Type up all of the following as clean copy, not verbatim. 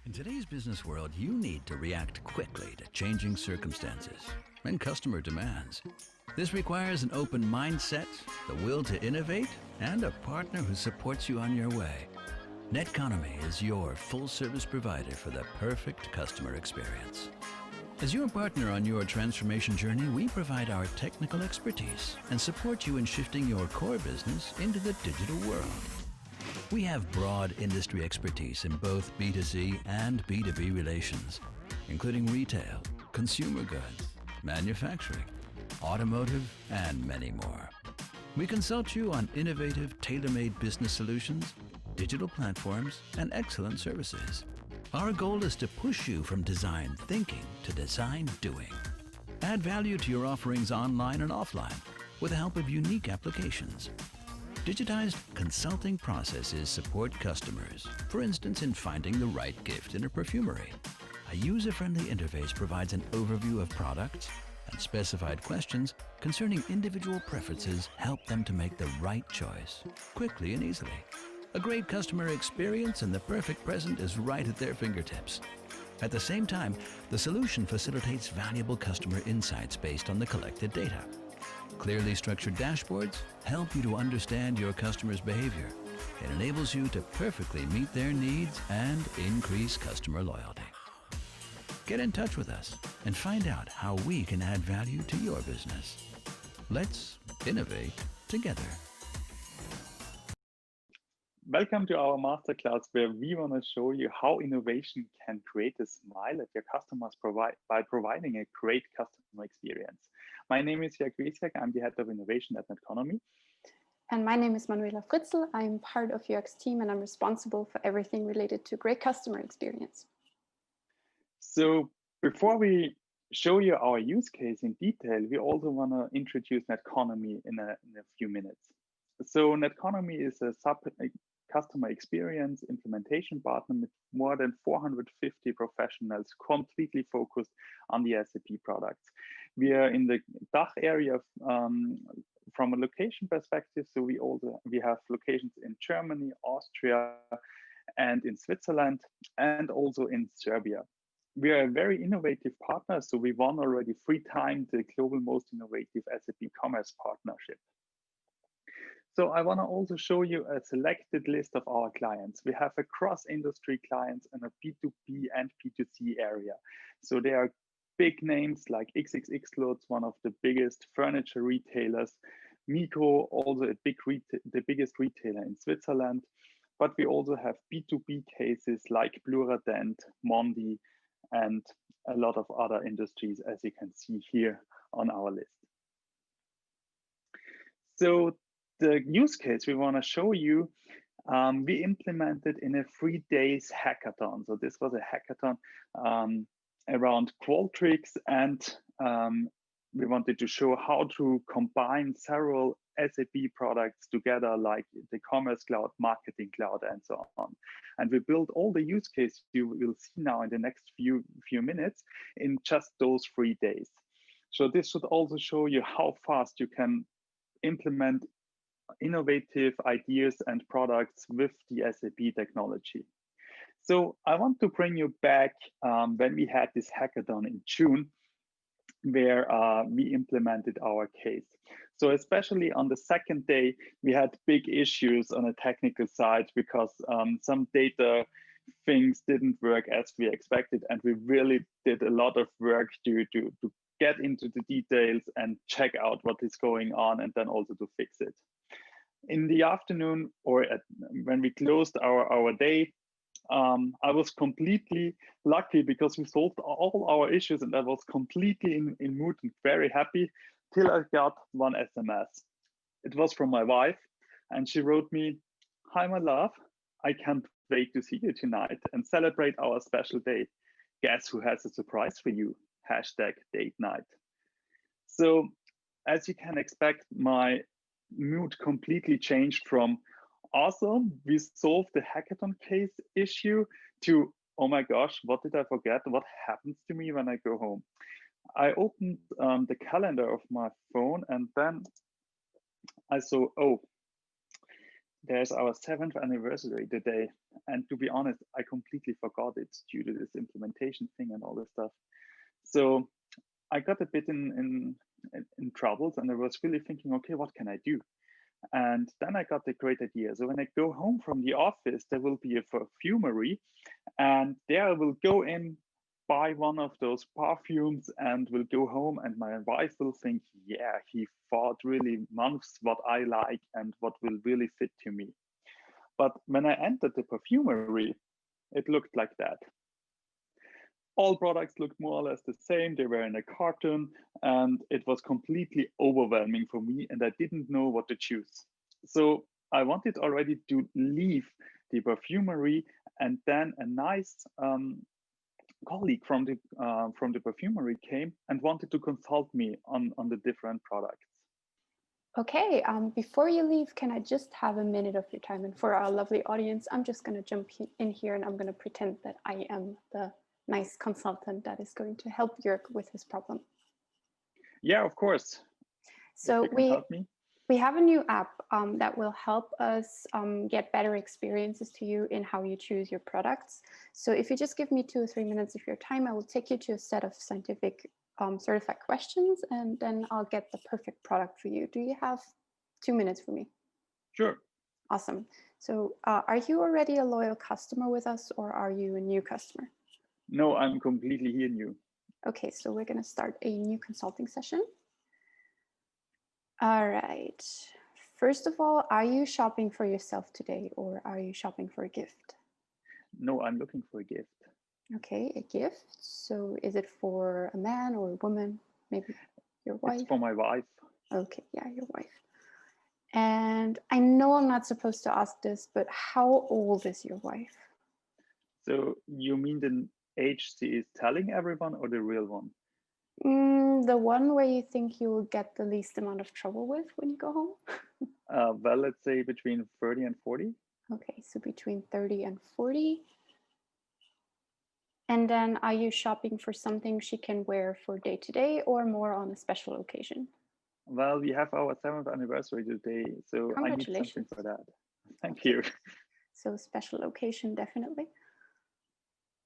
In today's business world, you need to react quickly to changing circumstances and customer demands. This requires an open mindset, the will to innovate, and a partner who supports you on your way. Netconomy is your full-service provider for the perfect customer experience. As your partner on your transformation journey, we provide our technical expertise and support you in shifting your core business into the digital world. We have broad industry expertise in both B2C and B2B relations, including retail, consumer goods, manufacturing, automotive, and many more. We consult you on innovative, tailor-made business solutions, digital platforms, and excellent services. Our goal is to push you from design thinking to design doing. Add value to your offerings online and offline with the help of unique applications. Digitized consulting processes support customers, for instance in finding the right gift in a perfumery. A user-friendly interface provides an overview of products, and specified questions concerning individual preferences help them to make the right choice, quickly and easily. A great customer experience and the perfect present is right at their fingertips. At the same time, the solution facilitates valuable customer insights based on the collected data. Clearly structured dashboards help you to understand your customers' behavior. It enables you to perfectly meet their needs and increase customer loyalty. Get in touch with us and find out how we can add value to your business. Let's innovate together. Welcome to our masterclass where we want to show you how innovation can create a smile at your customers by providing a great customer experience. My name is Jörg Wiesiak. I'm the head of innovation at Netconomy. And my name is Manuela Fritzl. I'm part of Jörg's team and I'm responsible for everything related to great customer experience. So before we show you our use case in detail, we also want to introduce Netconomy in a few minutes. So Netconomy is a customer experience implementation partner with more than 450 professionals completely focused on the SAP products. We are in the DACH area from a location perspective. So we have locations in Germany, Austria, and in Switzerland, and also in Serbia. We are a very innovative partner. So we won already 3 times the global most innovative SAP commerce partnership. So I want to also show you a selected list of our clients. We have a cross-industry clients and a B2B and B2C area. So there are big names like XXX Lutz, one of the biggest furniture retailers, Migros, also the biggest retailer in Switzerland. But we also have B2B cases like Pluradent, Mondi, and a lot of other industries, as you can see here on our list. So the use case we want to show you, we implemented in a 3 days hackathon. So this was a hackathon around Qualtrics, and we wanted to show how to combine several SAP products together, like the Commerce Cloud, Marketing Cloud, and so on. And we built all the use cases you will see now in the next few minutes in just those 3 days. So this should also show you how fast you can implement innovative ideas and products with the SAP technology. So I want to bring you back when we had this hackathon in June, where we implemented our case. So especially on the second day, we had big issues on a technical side because some data things didn't work as we expected. And we really did a lot of work to get into the details and check out what is going on and then also to fix it. In the afternoon, or when we closed our day, I was completely lucky because we solved all our issues and I was completely in mood and very happy till I got one SMS. It was from my wife and she wrote me, "Hi, my love, I can't wait to see you tonight and celebrate our special day. Guess who has a surprise for you? #date night." So as you can expect, my mood completely changed from awesome, we solved the hackathon case issue to, oh my gosh, what did I forget? What happens to me when I go home? I opened the calendar of my phone and then I saw, oh, there's our 7th anniversary today. And to be honest, I completely forgot it due to this implementation thing and all this stuff. So I got a bit in troubles, and I was really thinking, okay, what can I do? And then I got the great idea. So when I go home from the office, there will be a perfumery, and there I will go in, buy one of those perfumes, and will go home, and my wife will think, yeah, he thought really months what I like and what will really fit to me. But when I entered the perfumery, it looked like that. All products looked more or less the same. They were in a carton, and it was completely overwhelming for me, and I didn't know what to choose. So I wanted already to leave the perfumery, and then a nice colleague from the perfumery came and wanted to consult me on the different products. Okay, before you leave, can I just have a minute of your time? And for our lovely audience, I'm just going to jump in here and I'm going to pretend that I am the nice consultant that is going to help Jörg with his problem. Yeah, of course. So we have a new app that will help us get better experiences to you in how you choose your products. So if you just give me 2 or 3 minutes of your time, I will take you to a set of scientific certified questions, and then I'll get the perfect product for you. Do you have 2 minutes for me? Sure. Awesome. So are you already a loyal customer with us, or are you a new customer? No, I'm completely here new. Okay, so we're going to start a new consulting session. All right. First of all, are you shopping for yourself today, or are you shopping for a gift? No, I'm looking for a gift. Okay, a gift. So is it for a man or a woman? Maybe your wife? It's for my wife. Okay, yeah, your wife. And I know I'm not supposed to ask this, but how old is your wife? So you mean the age she is telling everyone, or the real one? The one where you think you will get the least amount of trouble with when you go home? Well, let's say between 30 and 40. Okay, so between 30 and 40. And then are you shopping for something she can wear for day to day, or more on a special occasion? Well, we have our 7th anniversary today, so I need something for that. Thank you. So special occasion, definitely.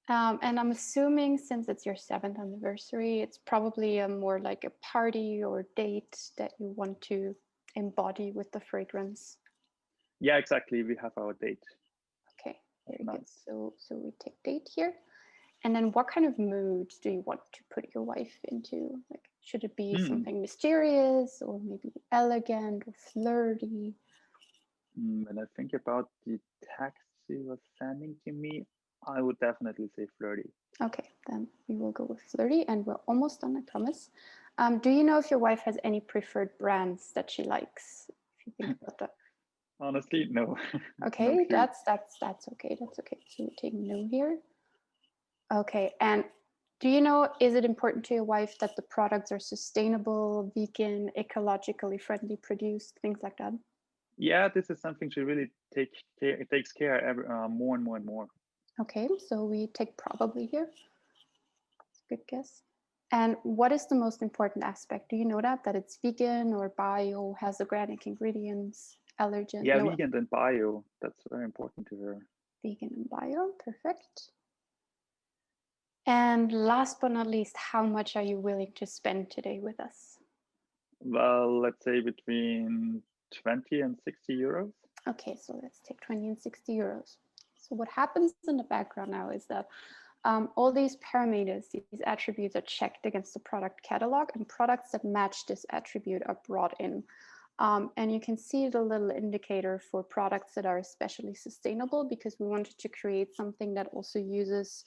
And I'm assuming since it's your 7th anniversary, it's probably a more like a party or date that you want to embody with the fragrance. Yeah, exactly. We have our date. Okay, very good. So we take date here. And then what kind of mood do you want to put your wife into? Like, should it be something mysterious, or maybe elegant or flirty? When I think about the text she was sending to me, I would definitely say flirty. Okay, then we will go with flirty, and we're almost done, I promise. Do you know if your wife has any preferred brands that she likes? If you think about that. Honestly, no. Okay, no that's okay. That's okay. So we take no here. Okay, and do you know, is it important to your wife that the products are sustainable, vegan, ecologically friendly produced, things like that? Yeah, this is something she really takes care more and more and more. Okay, so we take probably here. Good guess. And what is the most important aspect? Do you know that it's vegan or bio, has organic ingredients, allergen? Yeah, vegan and bio. That's very important to her. Vegan and bio, perfect. And last but not least, how much are you willing to spend today with us? Well, let's say between 20 and 60 euros. Okay, so let's take 20 and 60 euros. So what happens in the background now is that all these parameters, these attributes are checked against the product catalog, and products that match this attribute are brought in. And you can see the little indicator for products that are especially sustainable, because we wanted to create something that also uses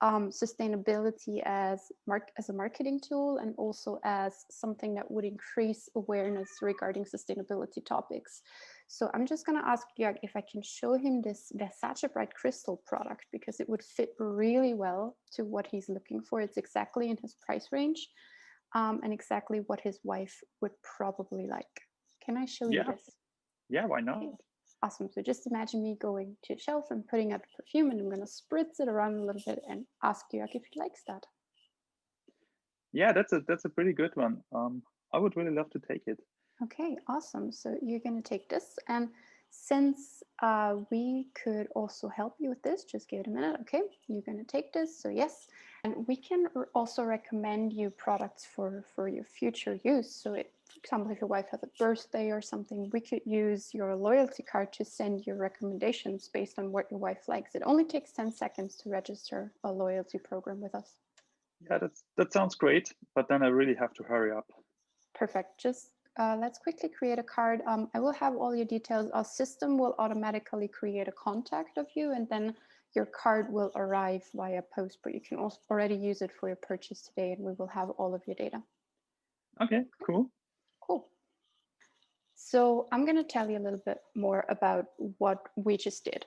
sustainability as a marketing tool, and also as something that would increase awareness regarding sustainability topics. So I'm just going to ask Jörg if I can show him this Versace Bright Crystal product, because it would fit really well to what he's looking for. It's exactly in his price range, and exactly what his wife would probably like. Can I show you this? Yeah, why not? Okay. Awesome. So just imagine me going to a shelf and putting out perfume, and I'm going to spritz it around a little bit and ask Jörg if he likes that. Yeah, that's a pretty good one. I would really love to take it. Okay, awesome. So you're going to take this, and Since we could also help you with this, just give it a minute. Okay, you're going to take this. So yes, and we can also recommend you products for your future use. So for example, if your wife has a birthday or something, we could use your loyalty card to send you recommendations based on what your wife likes. It only takes 10 seconds to register a loyalty program with us. Yeah, that sounds great, but then I really have to hurry up. Perfect. Just let's quickly create a card. I will have all your details. Our system will automatically create a contact of you, and then your card will arrive via post, but you can also already use it for your purchase today, and we will have all of your data. Okay, cool. Cool. So I'm going to tell you a little bit more about what we just did,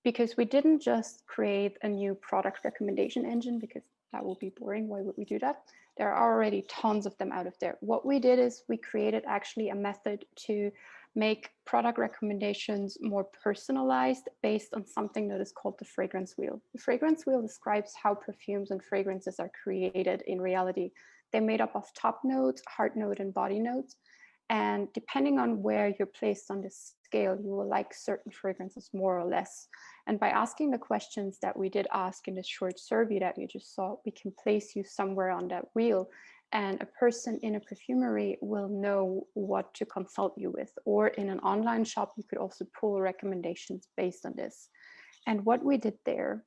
because we didn't just create a new product recommendation engine, because that would be boring. Why would we do that? There are already tons of them out of there. What we did is we created actually a method to make product recommendations more personalized based on something that is called the fragrance wheel. The fragrance wheel describes how perfumes and fragrances are created in reality. They're made up of top notes, heart note, and body notes. And depending on where you're placed on this scale, you will like certain fragrances more or less. And by asking the questions that we did ask in this short survey that you just saw, we can place you somewhere on that wheel. And a person in a perfumery will know what to consult you with. Or in an online shop, you could also pull recommendations based on this. And what we did there,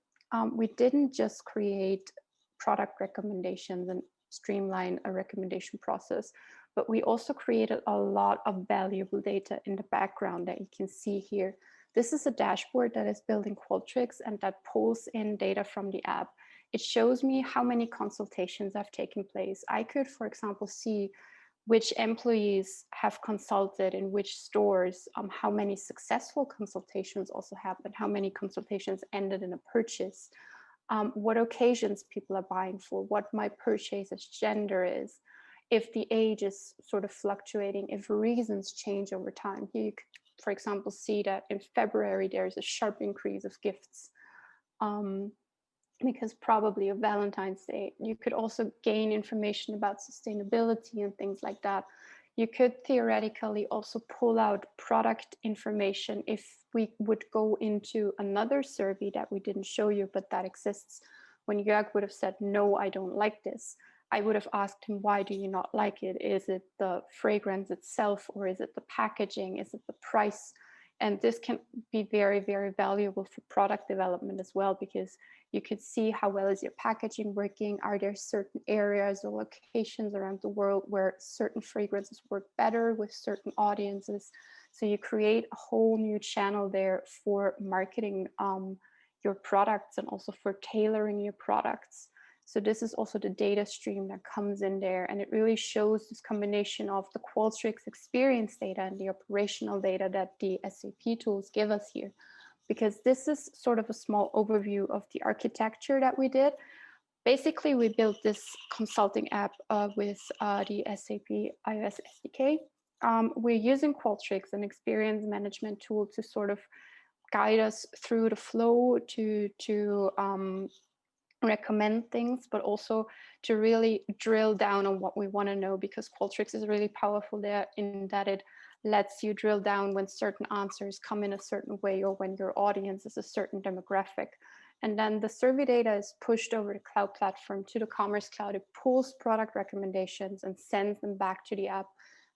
we didn't just create product recommendations and streamline a recommendation process, but we also created a lot of valuable data in the background that you can see here. This is a dashboard that is built in Qualtrics and that pulls in data from the app. It shows me how many consultations have taken place. I could, for example, see which employees have consulted in which stores, how many successful consultations also happened, how many consultations ended in a purchase, what occasions people are buying for, what my purchaser's gender is, if the age is sort of fluctuating, if reasons change over time. Here you could, for example, see that in February there is a sharp increase of gifts because probably of Valentine's Day. You could also gain information about sustainability and things like that. You could theoretically also pull out product information if we would go into another survey that we didn't show you, but that exists. When Jörg would have said, no, I don't like this, I would have asked him, why do you not like it? Is it the fragrance itself, or is it the packaging? Is it the price? And this can be very, very valuable for product development as well, because you could see how well is your packaging working? Are there certain areas or locations around the world where certain fragrances work better with certain audiences? So you create a whole new channel there for marketing your products and also for tailoring your products. So this is also the data stream that comes in there, and it really shows this combination of the Qualtrics experience data and the operational data that the SAP tools give us here. Because this is sort of a small overview of the architecture that we did. Basically, we built this consulting app with the SAP iOS SDK. We're using Qualtrics, an experience management tool, to sort of guide us through the flow to recommend things, but also to really drill down on what we want to know, because Qualtrics is really powerful there in that it lets you drill down when certain answers come in a certain way or when your audience is a certain demographic. And then the survey data is pushed over the cloud platform to the Commerce Cloud. It pulls product recommendations and sends them back to the app.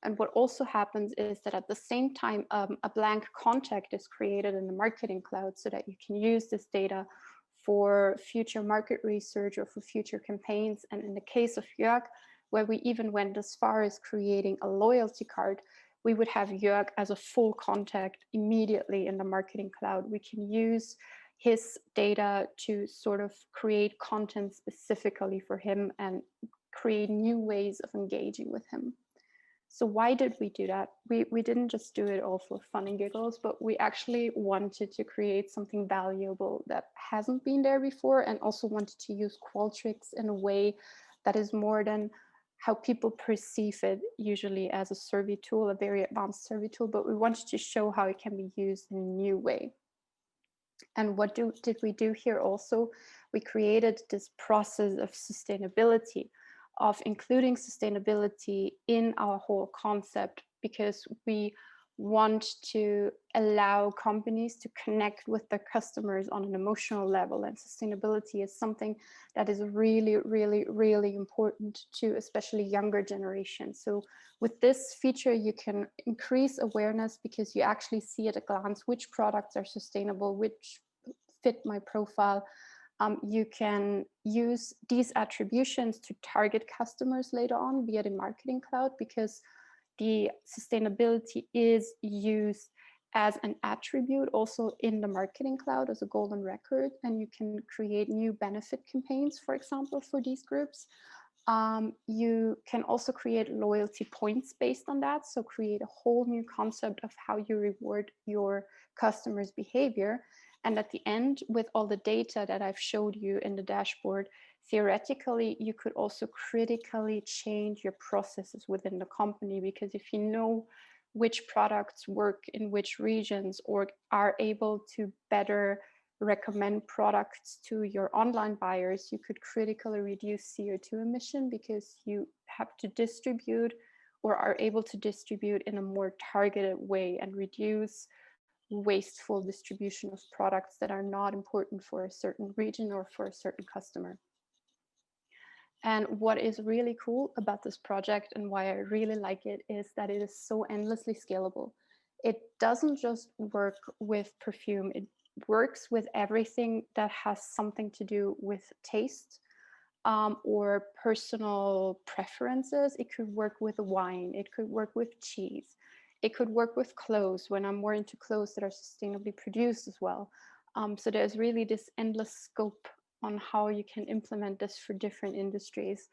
And what also happens is that at the same time, a blank contact is created in the Marketing Cloud so that you can use this data for future market research or for future campaigns. And in the case of Jörg, where we even went as far as creating a loyalty card, we would have Jörg as a full contact immediately in the Marketing Cloud. We can use his data to sort of create content specifically for him and create new ways of engaging with him. So why did we do that? We didn't just do it all for fun and giggles, but we actually wanted to create something valuable that hasn't been there before, and also wanted to use Qualtrics in a way that is more than how people perceive it usually as a survey tool, a very advanced survey tool, but we wanted to show how it can be used in a new way. And what did we do here also? We created this process of sustainability, of including sustainability in our whole concept, because we want to allow companies to connect with their customers on an emotional level. And sustainability is something that is really, really, really important to especially younger generations. So with this feature, you can increase awareness because you actually see at a glance which products are sustainable, which fit my profile. You can use these attributions to target customers later on via the Marketing Cloud, because the sustainability is used as an attribute also in the Marketing Cloud as a golden record, and you can create new benefit campaigns, for example, for these groups. You can also create loyalty points based on that, so create a whole new concept of how you reward your customers' behavior. And at the end, with all the data that I've showed you in the dashboard, theoretically, you could also critically change your processes within the company, because if you know which products work in which regions or are able to better recommend products to your online buyers, you could critically reduce CO2 emission because you have to distribute or are able to distribute in a more targeted way and reduce wasteful distribution of products that are not important for a certain region or for a certain customer. And what is really cool about this project and why I really like it is that it is so endlessly scalable. It doesn't just work with perfume, it works with everything that has something to do with taste or personal preferences. It could work with wine, it could work with cheese, it could work with clothes when I'm more into clothes that are sustainably produced as well. So there's really this endless scope on how you can implement this for different industries.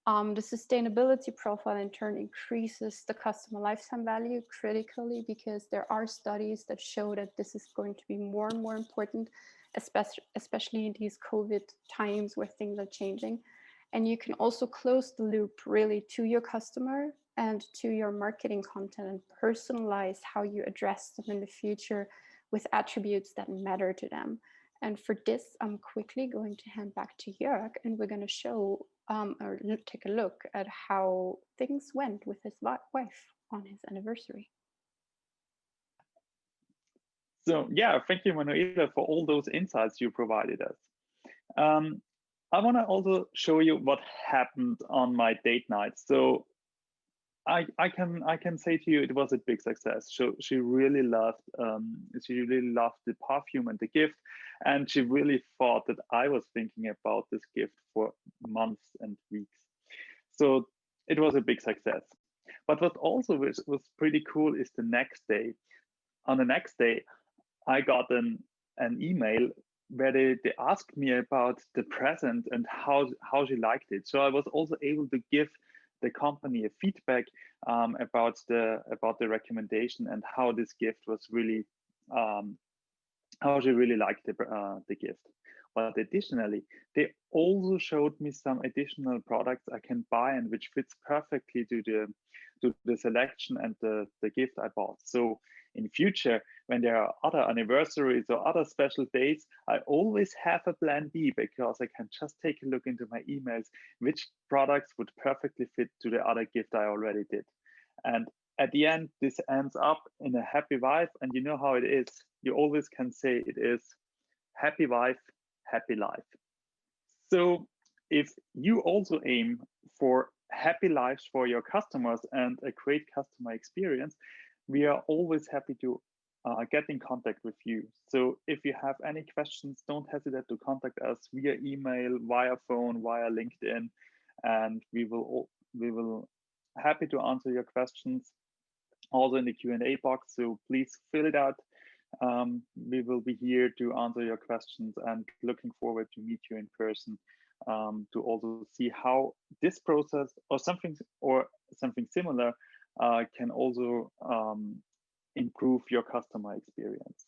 The sustainability profile in turn increases the customer lifetime value critically, because there are studies that show that this is going to be more and more important, especially in these COVID times where things are changing. And you can also close the loop really to your customer and to your marketing content and personalize how you address them in the future with attributes that matter to them. And for this, I'm quickly going to hand back to Jörg, and we're going to show or take a look at how things went with his wife on his anniversary. So yeah, thank you, Manuela, for all those insights you provided us. I want to also show you what happened on my date night. So I can say to you it was a big success. So she really loved the perfume and the gift, and she really thought that I was thinking about this gift for months and weeks. So it was a big success. But what also was pretty cool is the next day. On the next day, I got an email where they asked me about the present and how she liked it. So I was also able to give the company a feedback about the recommendation and how this gift was really how she really liked the gift. But additionally, they also showed me some additional products I can buy and which fits perfectly to the selection and the gift I bought. So in future, when there are other anniversaries or other special days, I always have a plan B, because I can just take a look into my emails, which products would perfectly fit to the other gift I already did. And at the end, this ends up in a happy wife. And you know how it is. You always can say it is happy wife, happy life. So if you also aim for happy lives for your customers and a great customer experience, we are always happy to get in contact with you. So if you have any questions, don't hesitate to contact us via email, via phone, via LinkedIn, and we will happy to answer your questions also in the Q&A box. So please fill it out. We will be here to answer your questions, and looking forward to meet you in person to also see how this process or something similar can also improve your customer experience.